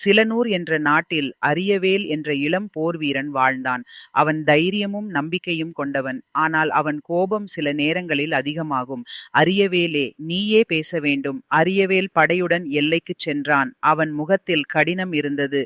சிலனூர் என்ற நாட்டில் அரியவேல் என்ற இளம் போர் வீரன் வாழ்ந்தான். அவன் தைரியமும் நம்பிக்கையும் கொண்டவன். ஆனால் அவன் கோபம் சில நேரங்களில் அதிகமாகும். அரியவேலே, நீயே பேச வேண்டும். அரியவேல் படையுடன் எல்லைக்குச் சென்றான். அவன் முகத்தில் கடினம் இருந்தது.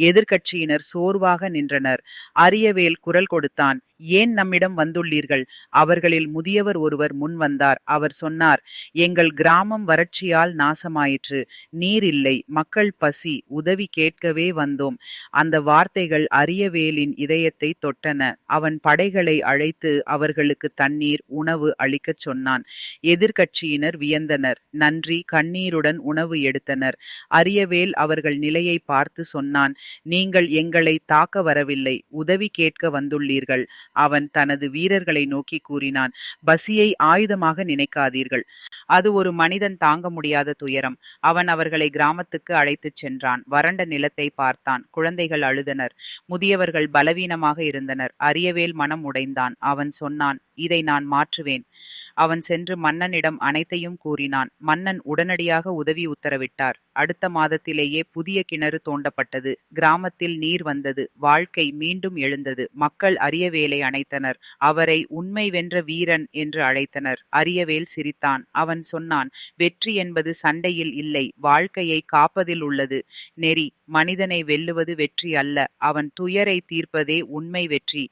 எதிர்க்கட்சியினர் சோர்வாக நின்றனர். அரியவேல் குரல் கொடுத்தான். ஏன் நம்மிடம் வந்துள்ளீர்கள்? அவர்களில் முதியவர் ஒருவர் முன் வந்தார். அவர் சொன்னார், எங்கள் கிராமம் வறட்சியால் நாசமாயிற்று. நீர் இல்லை, மக்கள் பசி, உதவி கேட்கவே வந்தோம். அந்த வார்த்தைகள் அரியவேலின் இதயத்தை தொட்டன. அவன் படைகளை அழைத்து அவர்களுக்கு தண்ணீர், உணவு அளிக்கச் சொன்னான். எதிர்க்கட்சியினர் வியந்தனர். நன்றி கண்ணீருடன் உணவு எடுத்தனர். அரியவேல் அவர்கள் நிலையை பார்த்து சொன்னான், நீங்கள் எங்களை தாக்க வரவில்லை, உதவி கேட்க வந்துள்ளீர்கள். அவன் தனது வீரர்களை நோக்கி கூறினான், பசியை ஆயுதமாக நினைக்காதீர்கள். அது ஒரு மனிதன் தாங்க முடியாத துயரம். அவன் அவர்களை கிராமத்துக்கு அழைத்துச் சென்றான். வறண்ட நிலத்தை பார்த்தான். குழந்தைகள் அழுதனர். முதியவர்கள் பலவீனமாக இருந்தனர். அரியவேல் மனம் உடைந்தான். அவன் சொன்னான், இதை நான் மாற்றுவேன். அவன் சென்று மன்னனிடம் அனைத்தையும் கூறினான். மன்னன் உடனடியாக உதவி உத்தரவிட்டார். அடுத்த மாதத்திலேயே புதிய கிணறு தோண்டப்பட்டது. கிராமத்தில் நீர் வந்தது. வாழ்க்கை மீண்டும் எழுந்தது. மக்கள் அரியவேலை அணைத்தனர். அவரை உண்மை வென்ற வீரன் என்று அழைத்தனர். அரியவேல் சிரித்தான். அவன் சொன்னான், வெற்றி என்பது சண்டையில் இல்லை, வாழ்க்கையை காப்பதில் உள்ளது. நெறி. மனிதனை வெல்லுவது வெற்றி அல்ல, அவன் துயரை தீர்ப்பதே உண்மை வெற்றி.